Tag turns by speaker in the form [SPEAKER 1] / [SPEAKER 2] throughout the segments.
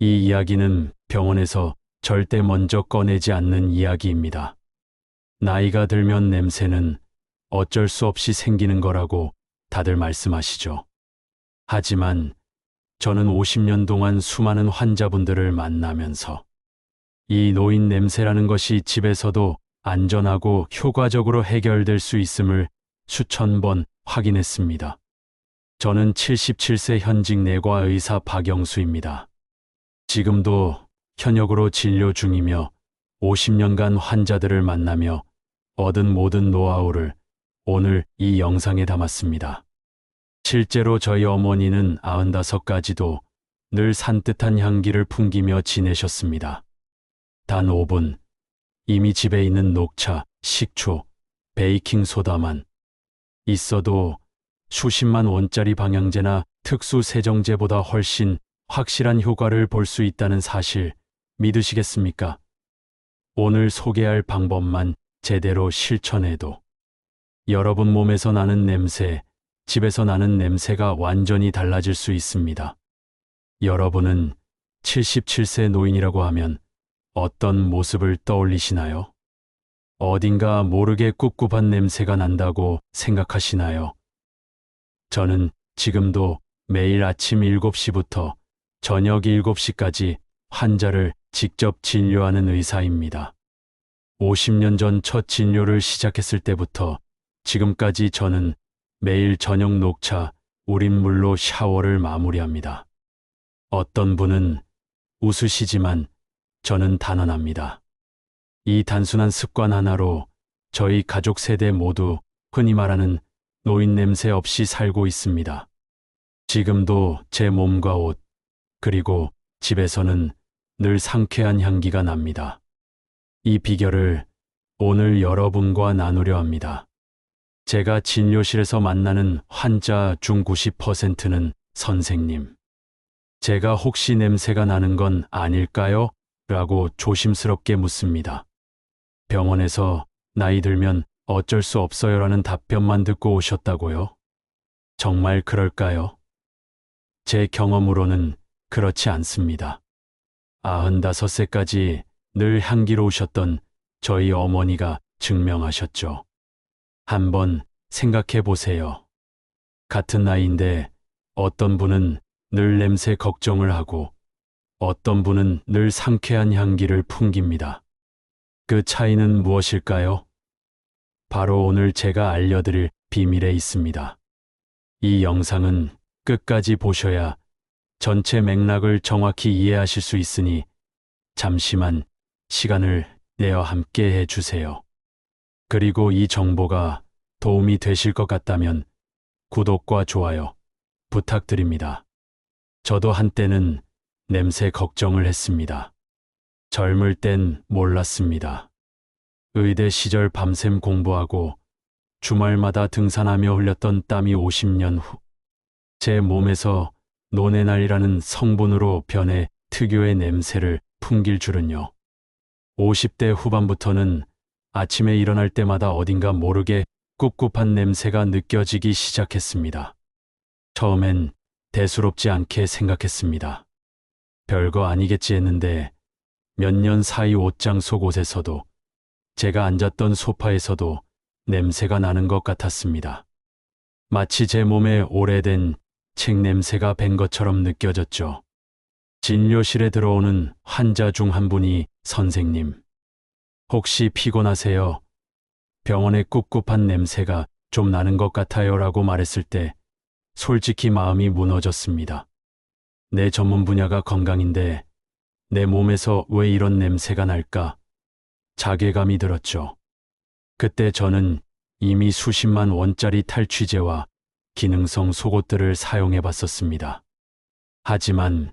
[SPEAKER 1] 이 이야기는 병원에서 절대 먼저 꺼내지 않는 이야기입니다. 나이가 들면 냄새는 어쩔 수 없이 생기는 거라고 다들 말씀하시죠. 하지만 저는 50년 동안 수많은 환자분들을 만나면서 이 노인 냄새라는 것이 집에서도 안전하고 효과적으로 해결될 수 있음을 수천 번 확인했습니다. 저는 77세 현직 내과 의사 박영수입니다. 지금도 현역으로 진료 중이며 50년간 환자들을 만나며 얻은 모든 노하우를 오늘 이 영상에 담았습니다. 실제로 저희 어머니는 95까지도 늘 산뜻한 향기를 풍기며 지내셨습니다. 단 5분, 이미 집에 있는 녹차, 식초, 베이킹소다만 있어도 수십만 원짜리 방향제나 특수 세정제보다 훨씬 확실한 효과를 볼 수 있다는 사실 믿으시겠습니까? 오늘 소개할 방법만 제대로 실천해도 여러분 몸에서 나는 냄새, 집에서 나는 냄새가 완전히 달라질 수 있습니다. 여러분은 77세 노인이라고 하면 어떤 모습을 떠올리시나요? 어딘가 모르게 꿉꿉한 냄새가 난다고 생각하시나요? 저는 지금도 매일 아침 7시부터 저녁 7시까지 환자를 직접 진료하는 의사입니다. 50년 전 첫 진료를 시작했을 때부터 지금까지 저는 매일 저녁 녹차, 우린 물로 샤워를 마무리합니다. 어떤 분은 웃으시지만 저는 단언합니다. 이 단순한 습관 하나로 저희 가족 세대 모두 흔히 말하는 노인 냄새 없이 살고 있습니다. 지금도 제 몸과 옷, 그리고 집에서는 늘 상쾌한 향기가 납니다. 이 비결을 오늘 여러분과 나누려 합니다. 제가 진료실에서 만나는 환자 중 90%는 선생님, 제가 혹시 냄새가 나는 건 아닐까요? 라고 조심스럽게 묻습니다. 병원에서 나이 들면 어쩔 수 없어요라는 답변만 듣고 오셨다고요? 정말 그럴까요? 제 경험으로는 그렇지 않습니다. 95세까지 늘 향기로우셨던 저희 어머니가 증명하셨죠. 한번 생각해 보세요. 같은 나이인데 어떤 분은 늘 냄새 걱정을 하고 어떤 분은 늘 상쾌한 향기를 풍깁니다. 그 차이는 무엇일까요? 바로 오늘 제가 알려드릴 비밀에 있습니다. 이 영상은 끝까지 보셔야 전체 맥락을 정확히 이해하실 수 있으니 잠시만 시간을 내어 함께 해주세요. 그리고 이 정보가 도움이 되실 것 같다면 구독과 좋아요 부탁드립니다. 저도 한때는 냄새 걱정을 했습니다. 젊을 땐 몰랐습니다. 의대 시절 밤샘 공부하고 주말마다 등산하며 흘렸던 땀이 50년 후 제 몸에서 노네날이라는 성분으로 변해 특유의 냄새를 풍길 줄은요. 50대 후반부터는 아침에 일어날 때마다 어딘가 모르게 꿉꿉한 냄새가 느껴지기 시작했습니다. 처음엔 대수롭지 않게 생각했습니다. 별거 아니겠지 했는데 몇 년 사이 옷장 속옷에서도 제가 앉았던 소파에서도 냄새가 나는 것 같았습니다. 마치 제 몸에 오래된 책 냄새가 밴 것처럼 느껴졌죠. 진료실에 들어오는 환자 중 한 분이 선생님, 혹시 피곤하세요? 병원에 꿉꿉한 냄새가 좀 나는 것 같아요 라고 말했을 때 솔직히 마음이 무너졌습니다. 내 전문 분야가 건강인데 내 몸에서 왜 이런 냄새가 날까? 자괴감이 들었죠. 그때 저는 이미 수십만 원짜리 탈취제와 기능성 속옷들을 사용해 봤었습니다. 하지만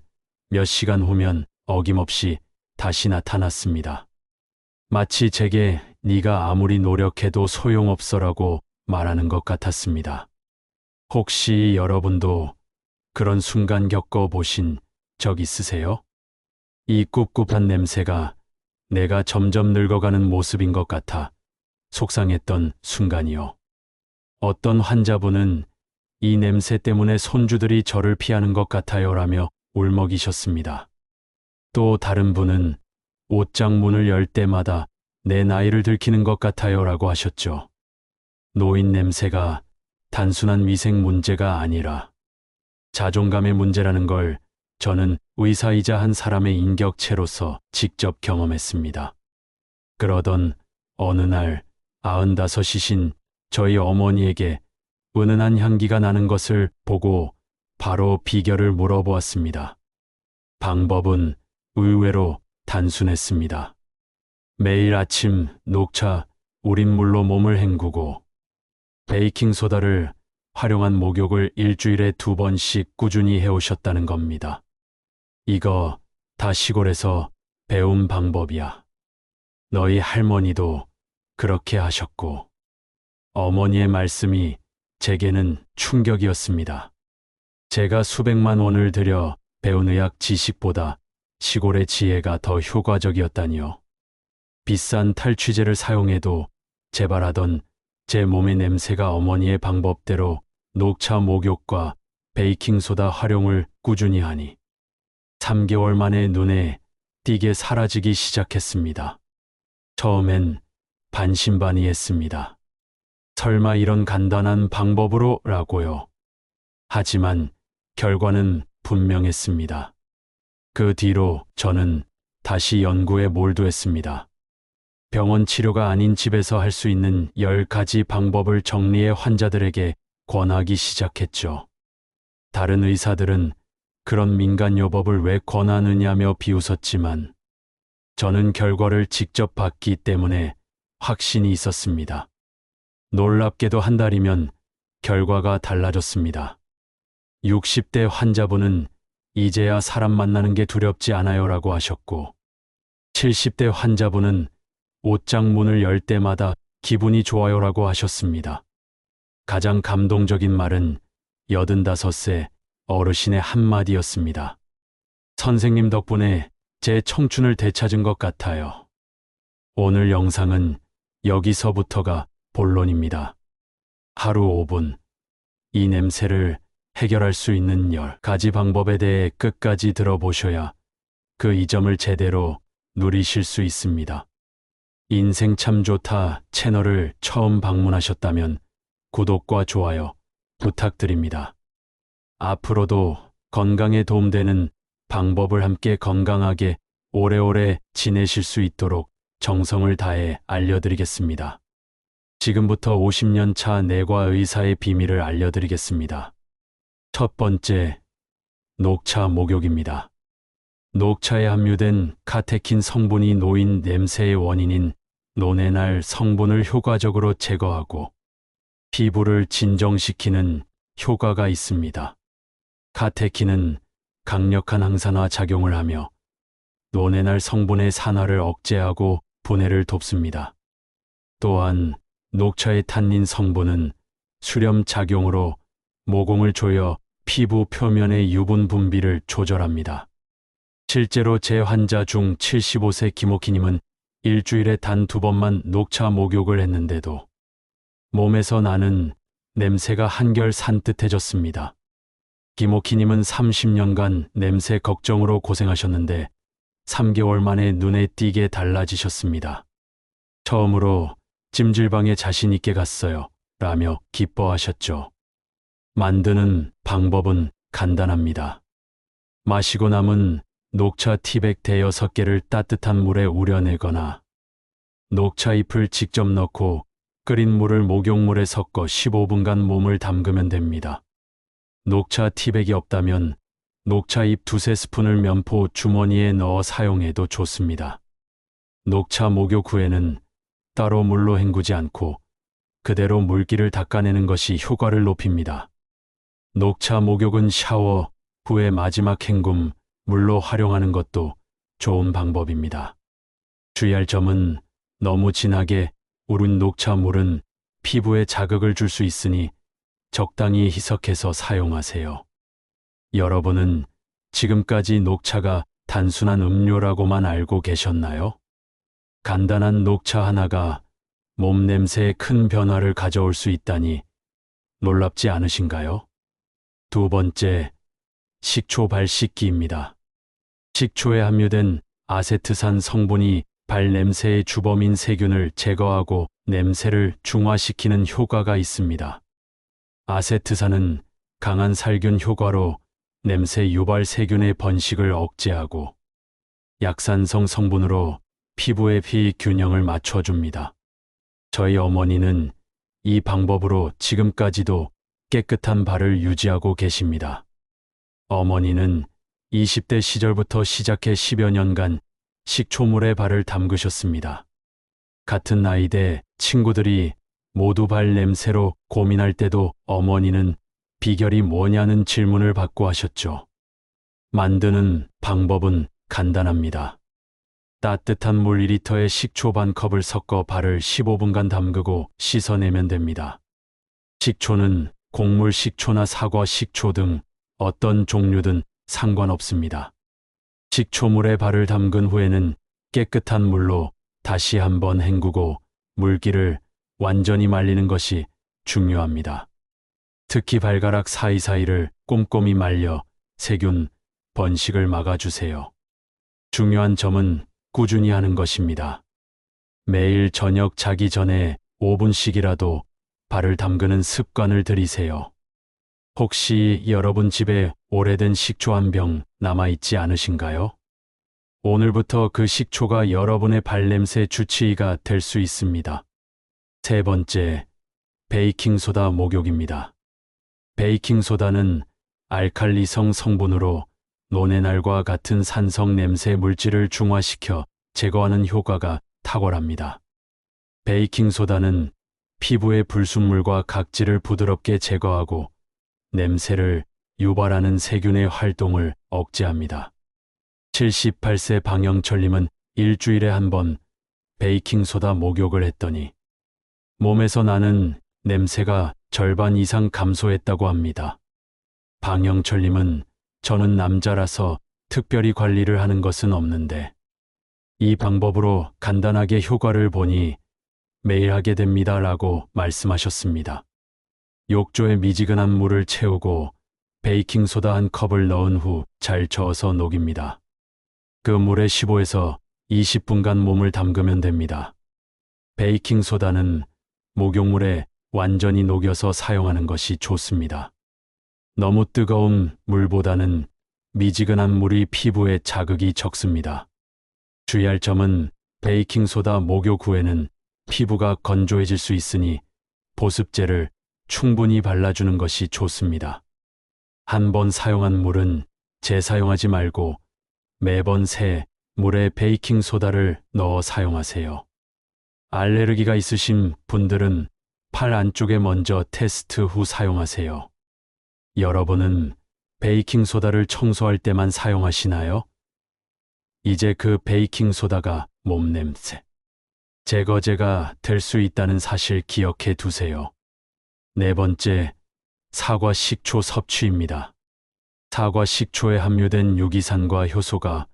[SPEAKER 1] 몇 시간 후면 어김없이 다시 나타났습니다. 마치 제게 네가 아무리 노력해도 소용없어라고 말하는 것 같았습니다. 혹시 여러분도 그런 순간 겪어보신 적 있으세요? 이 꿉꿉한 냄새가 내가 점점 늙어가는 모습인 것 같아 속상했던 순간이요. 어떤 환자분은 이 냄새 때문에 손주들이 저를 피하는 것 같아요라며 울먹이셨습니다. 또 다른 분은 옷장 문을 열 때마다 내 나이를 들키는 것 같아요라고 하셨죠. 노인 냄새가 단순한 위생 문제가 아니라 자존감의 문제라는 걸 저는 의사이자 한 사람의 인격체로서 직접 경험했습니다. 그러던 어느 날 95이신 저희 어머니에게 은은한 향기가 나는 것을 보고 바로 비결을 물어보았습니다. 방법은 의외로 단순했습니다. 매일 아침 녹차, 우린 물로 몸을 헹구고 베이킹소다를 활용한 목욕을 일주일에 2번씩 꾸준히 해오셨다는 겁니다. 이거 다 시골에서 배운 방법이야. 너희 할머니도 그렇게 하셨고. 어머니의 말씀이 제게는 충격이었습니다. 제가 수백만 원을 들여 배운 의학 지식보다 시골의 지혜가 더 효과적이었다니요. 비싼 탈취제를 사용해도 재발하던 제 몸의 냄새가 어머니의 방법대로 녹차 목욕과 베이킹소다 활용을 꾸준히 하니 3개월 만에 눈에 띄게 사라지기 시작했습니다. 처음엔 반신반의했습니다. 설마 이런 간단한 방법으로라고요. 하지만 결과는 분명했습니다. 그 뒤로 저는 다시 연구에 몰두했습니다. 병원 치료가 아닌 집에서 할 수 있는 10가지 방법을 정리해 환자들에게 권하기 시작했죠. 다른 의사들은 그런 민간요법을 왜 권하느냐며 비웃었지만 저는 결과를 직접 봤기 때문에 확신이 있었습니다. 놀랍게도 한 달이면 결과가 달라졌습니다. 60대 환자분은 이제야 사람 만나는 게 두렵지 않아요라고 하셨고 70대 환자분은 옷장 문을 열 때마다 기분이 좋아요라고 하셨습니다. 가장 감동적인 말은 85세 어르신의 한마디였습니다. 선생님 덕분에 제 청춘을 되찾은 것 같아요. 오늘 영상은 여기서부터가 본론입니다. 하루 5분, 이 냄새를 해결할 수 있는 10가지 방법에 대해 끝까지 들어보셔야 그 이점을 제대로 누리실 수 있습니다. 인생 참 좋다 채널을 처음 방문하셨다면 구독과 좋아요 부탁드립니다. 앞으로도 건강에 도움되는 방법을 함께 건강하게 오래오래 지내실 수 있도록 정성을 다해 알려드리겠습니다. 지금부터 50년 차 내과 의사의 비밀을 알려드리겠습니다. 첫 번째, 녹차 목욕입니다. 녹차에 함유된 카테킨 성분이 노인 냄새의 원인인 노네날 성분을 효과적으로 제거하고 피부를 진정시키는 효과가 있습니다. 카테킨은 강력한 항산화 작용을 하며 노네날 성분의 산화를 억제하고 분해를 돕습니다. 또한 녹차의 탄닌 성분은 수렴 작용으로 모공을 조여 피부 표면의 유분 분비를 조절합니다. 실제로 제 환자 중 75세 김옥희님은 일주일에 단 2번만 녹차 목욕을 했는데도 몸에서 나는 냄새가 한결 산뜻해졌습니다. 김옥희님은 30년간 냄새 걱정으로 고생하셨는데 3개월 만에 눈에 띄게 달라지셨습니다. 처음으로 찜질방에 자신 있게 갔어요. 라며 기뻐하셨죠. 만드는 방법은 간단합니다. 마시고 남은 녹차 티백 대여섯 개를 따뜻한 물에 우려내거나 녹차 잎을 직접 넣고 끓인 물을 목욕물에 섞어 15분간 몸을 담그면 됩니다. 녹차 티백이 없다면 녹차잎 2-3스푼을 면포 주머니에 넣어 사용해도 좋습니다. 녹차 목욕 후에는 따로 물로 헹구지 않고 그대로 물기를 닦아내는 것이 효과를 높입니다. 녹차 목욕은 샤워 후의 마지막 헹굼 물로 활용하는 것도 좋은 방법입니다. 주의할 점은 너무 진하게 우린 녹차 물은 피부에 자극을 줄 수 있으니 적당히 희석해서 사용하세요. 여러분은 지금까지 녹차가 단순한 음료라고만 알고 계셨나요? 간단한 녹차 하나가 몸 냄새에 큰 변화를 가져올 수 있다니 놀랍지 않으신가요? 두 번째, 식초 발 씻기입니다. 식초에 함유된 아세트산 성분이 발냄새의 주범인 세균을 제거하고 냄새를 중화시키는 효과가 있습니다. 아세트산은 강한 살균 효과로 냄새 유발 세균의 번식을 억제하고 약산성 성분으로 피부의 pH 균형을 맞춰줍니다. 저희 어머니는 이 방법으로 지금까지도 깨끗한 발을 유지하고 계십니다. 어머니는 20대 시절부터 시작해 10여 년간 식초물에 발을 담그셨습니다. 같은 나이대 친구들이 모두 발 냄새로 고민할 때도 어머니는 비결이 뭐냐는 질문을 받고 하셨죠. 만드는 방법은 간단합니다. 따뜻한 물 2리터에 식초 반 컵을 섞어 발을 15분간 담그고 씻어내면 됩니다. 식초는 곡물 식초나 사과 식초 등 어떤 종류든 상관없습니다. 식초물에 발을 담근 후에는 깨끗한 물로 다시 한번 헹구고 물기를 완전히 말리는 것이 중요합니다. 특히 발가락 사이사이를 꼼꼼히 말려 세균 번식을 막아주세요. 중요한 점은 꾸준히 하는 것입니다. 매일 저녁 자기 전에 5분씩이라도 발을 담그는 습관을 들이세요. 혹시 여러분 집에 오래된 식초 한 병 남아있지 않으신가요? 오늘부터 그 식초가 여러분의 발냄새 주치의가 될 수 있습니다. 세 번째, 베이킹소다 목욕입니다. 베이킹소다는 알칼리성 성분으로 노네날과 같은 산성 냄새 물질을 중화시켜 제거하는 효과가 탁월합니다. 베이킹소다는 피부의 불순물과 각질을 부드럽게 제거하고 냄새를 유발하는 세균의 활동을 억제합니다. 78세 방영철님은 일주일에 한 번 베이킹소다 목욕을 했더니 몸에서 나는 냄새가 절반 이상 감소했다고 합니다. 방영철님은 저는 남자라서 특별히 관리를 하는 것은 없는데 이 방법으로 간단하게 효과를 보니 매일 하게 됩니다 라고 말씀하셨습니다. 욕조에 미지근한 물을 채우고 베이킹소다 한 컵을 넣은 후 잘 저어서 녹입니다. 그 물에 15에서 20분간 몸을 담그면 됩니다. 베이킹소다는 목욕물에 완전히 녹여서 사용하는 것이 좋습니다. 너무 뜨거운 물보다는 미지근한 물이 피부에 자극이 적습니다. 주의할 점은 베이킹소다 목욕 후에는 피부가 건조해질 수 있으니 보습제를 충분히 발라주는 것이 좋습니다. 한 번 사용한 물은 재사용하지 말고 매번 새 물에 베이킹소다를 넣어 사용하세요. 알레르기가 있으신 분들은 팔 안쪽에 먼저 테스트 후 사용하세요. 여러분은 베이킹소다를 청소할 때만 사용하시나요? 이제 그 베이킹소다가 몸냄새 제거제가 될 수 있다는 사실 기억해 두세요. 네 번째, 사과 식초 섭취입니다. 사과 식초에 함유된 유기산과 효소가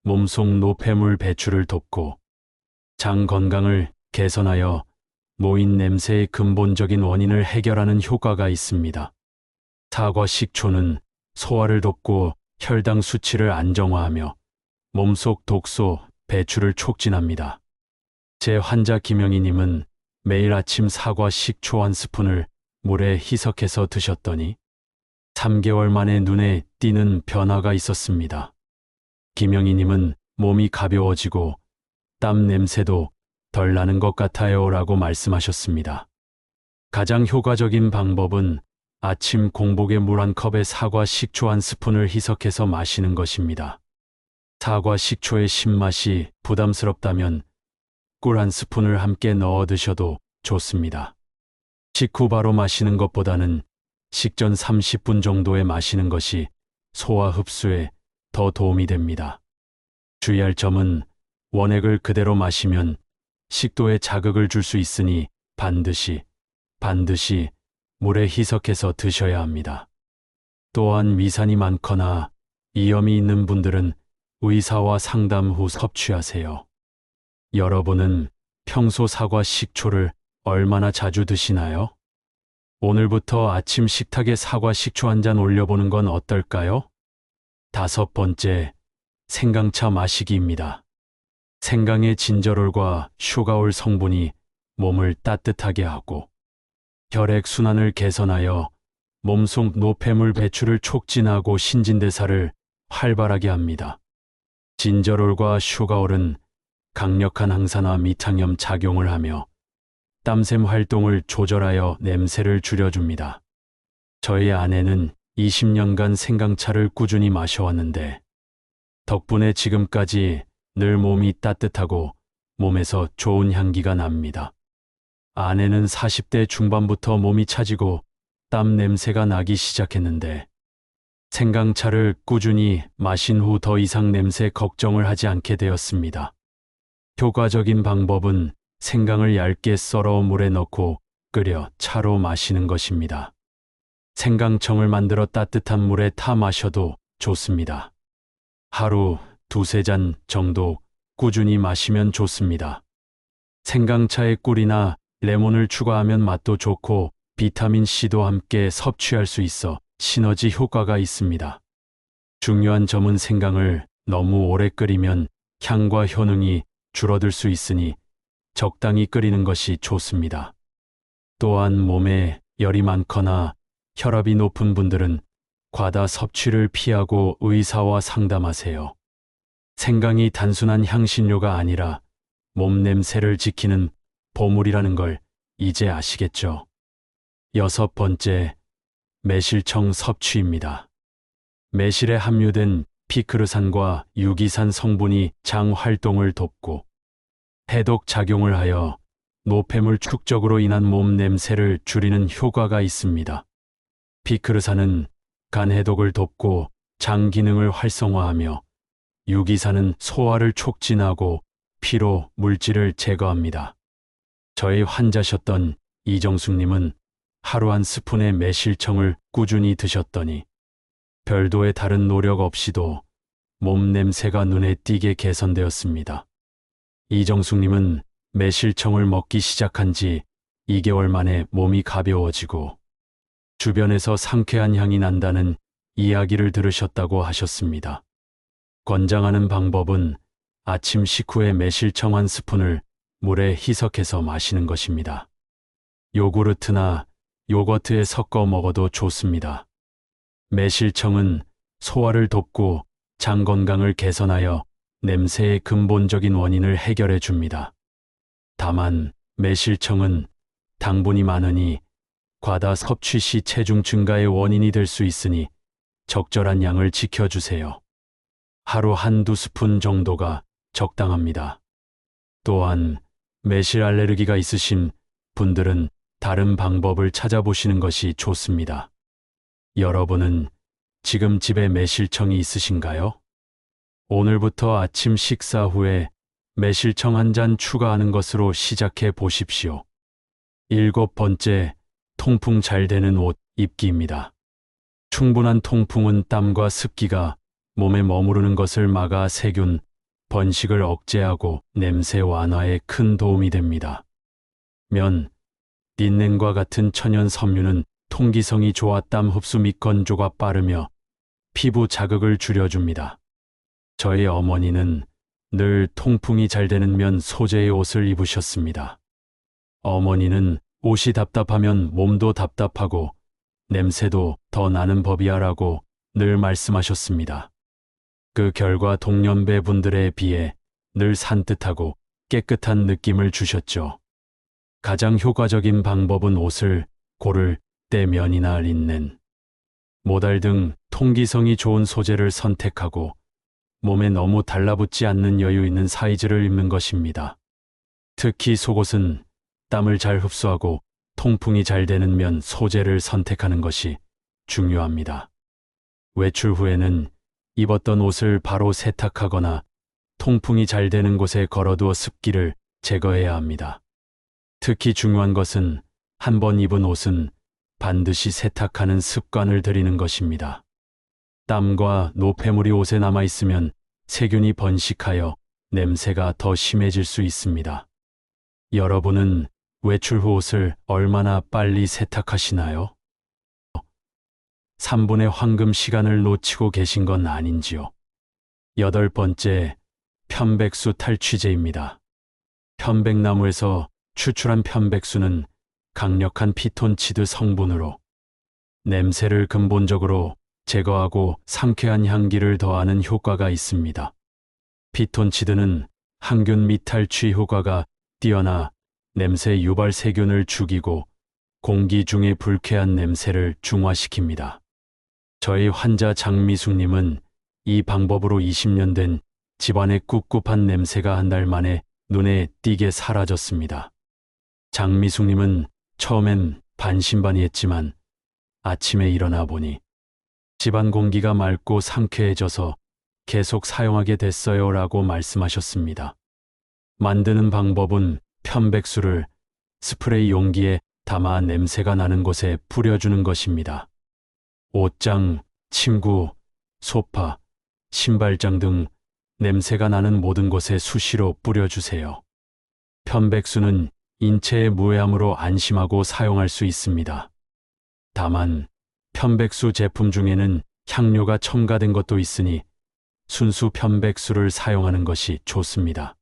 [SPEAKER 1] 몸속 노폐물 배출을 돕고 장 건강을 개선하여 노인 냄새의 근본적인 원인을 해결하는 효과가 있습니다. 사과 식초는 소화를 돕고 혈당 수치를 안정화하며 몸속 독소 배출을 촉진합니다. 제 환자 김영희님은 매일 아침 사과 식초 한 스푼을 물에 희석해서 드셨더니 3개월 만에 눈에 띄는 변화가 있었습니다. 김영희님은 몸이 가벼워지고 땀 냄새도 덜 나는 것 같아요 라고 말씀하셨습니다. 가장 효과적인 방법은 아침 공복에 물 한 컵에 사과 식초 한 스푼을 희석해서 마시는 것입니다. 사과 식초의 신맛이 부담스럽다면 꿀 한 스푼을 함께 넣어 드셔도 좋습니다. 식후 바로 마시는 것보다는 식전 30분 정도에 마시는 것이 소화 흡수에 더 도움이 됩니다. 주의할 점은 원액을 그대로 마시면 식도에 자극을 줄 수 있으니 반드시 물에 희석해서 드셔야 합니다. 또한 위산이 많거나 이염이 있는 분들은 의사와 상담 후 섭취하세요. 여러분은 평소 사과 식초를 얼마나 자주 드시나요? 오늘부터 아침 식탁에 사과 식초 한 잔 올려보는 건 어떨까요? 다섯 번째, 생강차 마시기입니다. 생강의 진저롤과 슈가올 성분이 몸을 따뜻하게 하고 혈액순환을 개선하여 몸속 노폐물 배출을 촉진하고 신진대사를 활발하게 합니다. 진저롤과 슈가올은 강력한 항산화 미탕염 작용을 하며 땀샘 활동을 조절하여 냄새를 줄여줍니다. 저희 아내는 20년간 생강차를 꾸준히 마셔왔는데 덕분에 지금까지 늘 몸이 따뜻하고 몸에서 좋은 향기가 납니다. 아내는 40대 중반부터 몸이 차지고 땀 냄새가 나기 시작했는데 생강차를 꾸준히 마신 후 더 이상 냄새 걱정을 하지 않게 되었습니다. 효과적인 방법은 생강을 얇게 썰어 물에 넣고 끓여 차로 마시는 것입니다. 생강청을 만들어 따뜻한 물에 타 마셔도 좋습니다. 하루 2~3잔 정도 꾸준히 마시면 좋습니다. 생강차에 꿀이나 레몬을 추가하면 맛도 좋고 비타민C도 함께 섭취할 수 있어 시너지 효과가 있습니다. 중요한 점은 생강을 너무 오래 끓이면 향과 효능이 줄어들 수 있으니 적당히 끓이는 것이 좋습니다. 또한 몸에 열이 많거나 혈압이 높은 분들은 과다 섭취를 피하고 의사와 상담하세요. 생강이 단순한 향신료가 아니라 몸 냄새를 지키는 보물이라는 걸 이제 아시겠죠? 6번째, 매실청 섭취입니다. 매실에 함유된 피크르산과 유기산 성분이 장 활동을 돕고 해독 작용을 하여 노폐물 축적으로 인한 몸 냄새를 줄이는 효과가 있습니다. 피크르산은 간 해독을 돕고 장 기능을 활성화하며 유기산은 소화를 촉진하고 피로 물질을 제거합니다. 저희 환자셨던 이정숙님은 하루 1스푼의 매실청을 꾸준히 드셨더니 별도의 다른 노력 없이도 몸 냄새가 눈에 띄게 개선되었습니다. 이정숙님은 매실청을 먹기 시작한 지 2개월 만에 몸이 가벼워지고 주변에서 상쾌한 향이 난다는 이야기를 들으셨다고 하셨습니다. 권장하는 방법은 아침 식후에 매실청 1스푼을 물에 희석해서 마시는 것입니다. 요구르트나 요거트에 섞어 먹어도 좋습니다. 매실청은 소화를 돕고 장 건강을 개선하여 냄새의 근본적인 원인을 해결해 줍니다. 다만 매실청은 당분이 많으니 과다 섭취 시 체중 증가의 원인이 될 수 있으니 적절한 양을 지켜주세요. 하루 1~2스푼 정도가 적당합니다. 또한 매실 알레르기가 있으신 분들은 다른 방법을 찾아보시는 것이 좋습니다. 여러분은 지금 집에 매실청이 있으신가요? 오늘부터 아침 식사 후에 매실청 1잔 추가하는 것으로 시작해 보십시오. 7번째, 통풍 잘 되는 옷 입기입니다. 충분한 통풍은 땀과 습기가 몸에 머무르는 것을 막아 세균, 번식을 억제하고 냄새 완화에 큰 도움이 됩니다. 면, 린넨과 같은 천연 섬유는 통기성이 좋아 땀 흡수 및 건조가 빠르며 피부 자극을 줄여줍니다. 저희 어머니는 늘 통풍이 잘 되는 면 소재의 옷을 입으셨습니다. 어머니는 옷이 답답하면 몸도 답답하고 냄새도 더 나는 법이야라고 늘 말씀하셨습니다. 그 결과 동년배 분들에 비해 늘 산뜻하고 깨끗한 느낌을 주셨죠. 가장 효과적인 방법은 옷을 고를 때 면이나 린넨, 모달 등 통기성이 좋은 소재를 선택하고 몸에 너무 달라붙지 않는 여유 있는 사이즈를 입는 것입니다. 특히 속옷은 땀을 잘 흡수하고 통풍이 잘 되는 면 소재를 선택하는 것이 중요합니다. 외출 후에는 입었던 옷을 바로 세탁하거나 통풍이 잘 되는 곳에 걸어두어 습기를 제거해야 합니다. 특히 중요한 것은 한 번 입은 옷은 반드시 세탁하는 습관을 들이는 것입니다. 땀과 노폐물이 옷에 남아있으면 세균이 번식하여 냄새가 더 심해질 수 있습니다. 여러분은 외출 후 옷을 얼마나 빨리 세탁하시나요? 3분의 황금 시간을 놓치고 계신 건 아닌지요? 8번째, 편백수 탈취제입니다. 편백나무에서 추출한 편백수는 강력한 피톤치드 성분으로 냄새를 근본적으로 제거하고 상쾌한 향기를 더하는 효과가 있습니다. 피톤치드는 항균 및 탈취 효과가 뛰어나 냄새 유발 세균을 죽이고 공기 중의 불쾌한 냄새를 중화시킵니다. 저희 환자 장미숙님은 이 방법으로 20년 된 집안의 꿉꿉한 냄새가 한 달 만에 눈에 띄게 사라졌습니다. 장미숙님은 처음엔 반신반의했지만 아침에 일어나 보니 집안 공기가 맑고 상쾌해져서 계속 사용하게 됐어요 라고 말씀하셨습니다. 만드는 방법은 편백수를 스프레이 용기에 담아 냄새가 나는 곳에 뿌려주는 것입니다. 옷장, 침구, 소파, 신발장 등 냄새가 나는 모든 곳에 수시로 뿌려주세요. 편백수는 인체에 무해함으로 안심하고 사용할 수 있습니다. 다만 편백수 제품 중에는 향료가 첨가된 것도 있으니 순수 편백수를 사용하는 것이 좋습니다.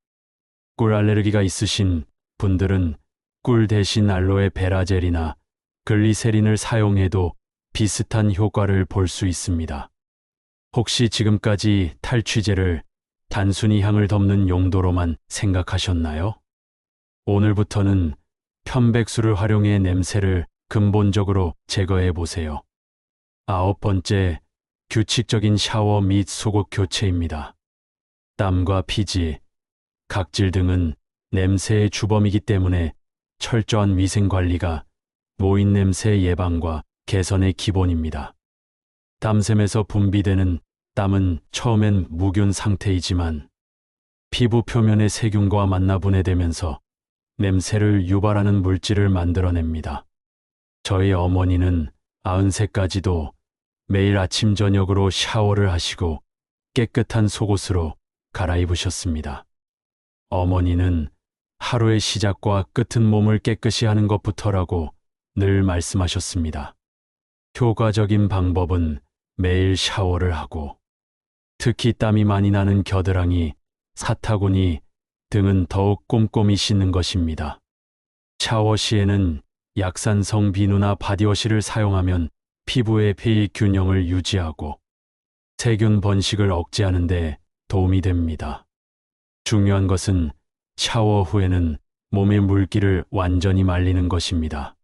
[SPEAKER 1] 꿀 알레르기가 있으신 분들은 꿀 대신 알로에 베라젤이나 글리세린을 사용해도 비슷한 효과를 볼 수 있습니다. 혹시 지금까지 탈취제를 단순히 향을 덮는 용도로만 생각하셨나요? 오늘부터는 편백수를 활용해 냄새를 근본적으로 제거해 보세요. 9번째, 규칙적인 샤워 및 속옷 교체입니다. 땀과 피지, 각질 등은 냄새의 주범이기 때문에 철저한 위생 관리가 노인 냄새 예방과 개선의 기본입니다. 땀샘에서 분비되는 땀은 처음엔 무균 상태이지만 피부 표면의 세균과 만나 분해되면서 냄새를 유발하는 물질을 만들어냅니다. 저희 어머니는 93까지도 매일 아침 저녁으로 샤워를 하시고 깨끗한 속옷으로 갈아입으셨습니다. 어머니는 하루의 시작과 끝은 몸을 깨끗이 하는 것부터라고 늘 말씀하셨습니다. 효과적인 방법은 매일 샤워를 하고 특히 땀이 많이 나는 겨드랑이, 사타구니 등은 더욱 꼼꼼히 씻는 것입니다. 샤워 시에는 약산성 비누나 바디워시를 사용하면 피부의 pH 균형을 유지하고 세균 번식을 억제하는 데 도움이 됩니다. 중요한 것은 샤워 후에는 몸의 물기를 완전히 말리는 것입니다.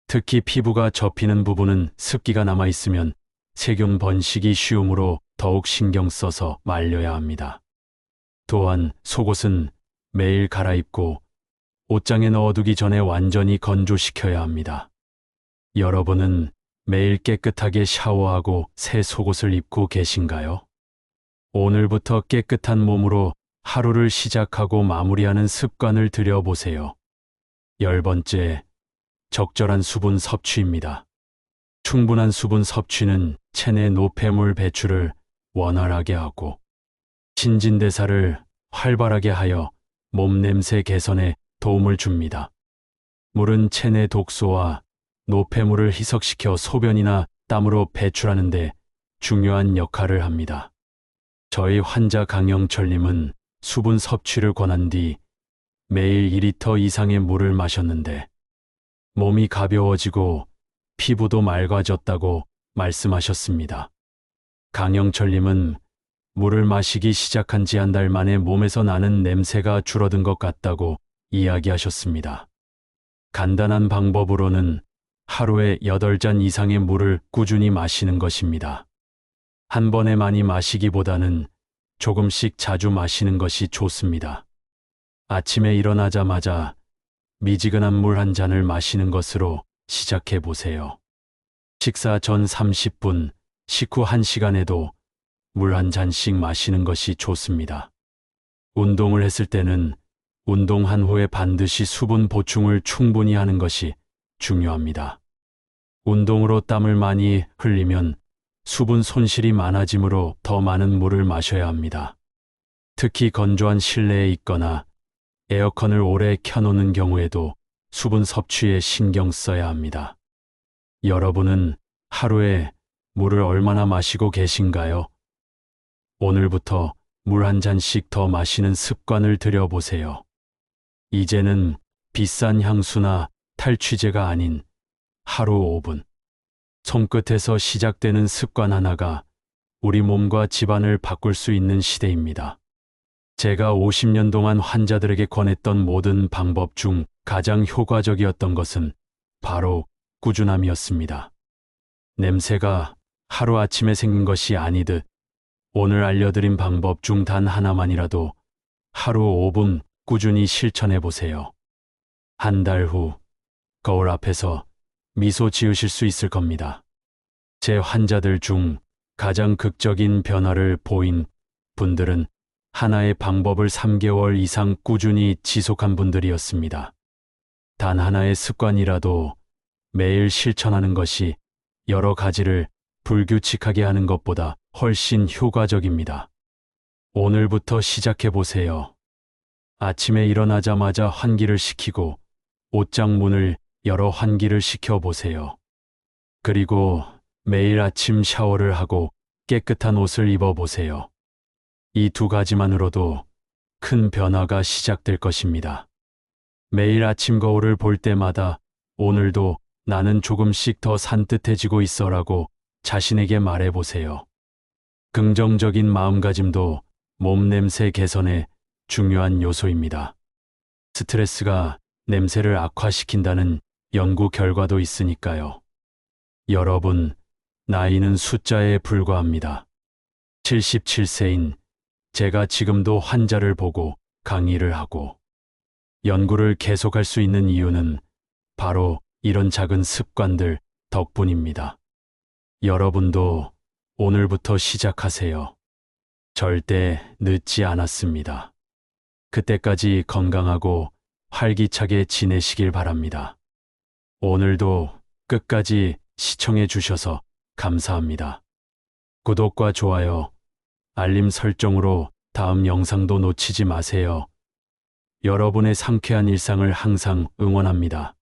[SPEAKER 1] 특히 피부가 접히는 부분은 습기가 남아있으면 세균 번식이 쉬우므로 더욱 신경 써서 말려야 합니다. 또한 속옷은 매일 갈아입고 옷장에 넣어두기 전에 완전히 건조시켜야 합니다. 여러분은 매일 깨끗하게 샤워하고 새 속옷을 입고 계신가요? 오늘부터 깨끗한 몸으로 하루를 시작하고 마무리하는 습관을 들여보세요. 10번째, 적절한 수분 섭취입니다. 충분한 수분 섭취는 체내 노폐물 배출을 원활하게 하고 신진대사를 활발하게 하여 몸 냄새 개선에 도움을 줍니다. 물은 체내 독소와 노폐물을 희석시켜 소변이나 땀으로 배출하는 데 중요한 역할을 합니다. 저희 환자 강영철님은 수분 섭취를 권한 뒤 매일 2리터 이상의 물을 마셨는데 몸이 가벼워지고 피부도 맑아졌다고 말씀하셨습니다. 강영철님은 물을 마시기 시작한 지 한 달 만에 몸에서 나는 냄새가 줄어든 것 같다고 이야기하셨습니다. 간단한 방법으로는 하루에 8잔 이상의 물을 꾸준히 마시는 것입니다. 한 번에 많이 마시기보다는 조금씩 자주 마시는 것이 좋습니다. 아침에 일어나자마자 미지근한 물 한 잔을 마시는 것으로 시작해 보세요. 식사 전 30분, 식후 1시간에도 물 한 잔씩 마시는 것이 좋습니다. 운동을 했을 때는 운동한 후에 반드시 수분 보충을 충분히 하는 것이 중요합니다. 운동으로 땀을 많이 흘리면 수분 손실이 많아지므로 더 많은 물을 마셔야 합니다. 특히 건조한 실내에 있거나 에어컨을 오래 켜놓는 경우에도 수분 섭취에 신경 써야 합니다. 여러분은 하루에 물을 얼마나 마시고 계신가요? 오늘부터 물 한 잔씩 더 마시는 습관을 들여보세요. 이제는 비싼 향수나 탈취제가 아닌 하루 5분, 손끝에서 시작되는 습관 하나가 우리 몸과 집안을 바꿀 수 있는 시대입니다. 제가 50년 동안 환자들에게 권했던 모든 방법 중 가장 효과적이었던 것은 바로 꾸준함이었습니다. 냄새가 하루아침에 생긴 것이 아니듯 오늘 알려드린 방법 중 단 하나만이라도 하루 5분 꾸준히 실천해 보세요. 한 달 후 거울 앞에서 미소 지으실 수 있을 겁니다. 제 환자들 중 가장 극적인 변화를 보인 분들은 하나의 방법을 3개월 이상 꾸준히 지속한 분들이었습니다. 단 하나의 습관이라도 매일 실천하는 것이 여러 가지를 불규칙하게 하는 것보다 훨씬 효과적입니다. 오늘부터 시작해 보세요. 아침에 일어나자마자 환기를 시키고 옷장 문을 열어 환기를 시켜 보세요. 그리고 매일 아침 샤워를 하고 깨끗한 옷을 입어 보세요. 이 두 가지만으로도 큰 변화가 시작될 것입니다. 매일 아침 거울을 볼 때마다 오늘도 나는 조금씩 더 산뜻해지고 있어라고 자신에게 말해 보세요. 긍정적인 마음가짐도 몸 냄새 개선에 중요한 요소입니다. 스트레스가 냄새를 악화시킨다는 연구 결과도 있으니까요. 여러분, 나이는 숫자에 불과합니다. 77세인 제가 지금도 환자를 보고 강의를 하고 연구를 계속할 수 있는 이유는 바로 이런 작은 습관들 덕분입니다. 여러분도 오늘부터 시작하세요. 절대 늦지 않았습니다. 그때까지 건강하고 활기차게 지내시길 바랍니다. 오늘도 끝까지 시청해 주셔서 감사합니다. 구독과 좋아요, 알림 설정으로 다음 영상도 놓치지 마세요. 여러분의 상쾌한 일상을 항상 응원합니다.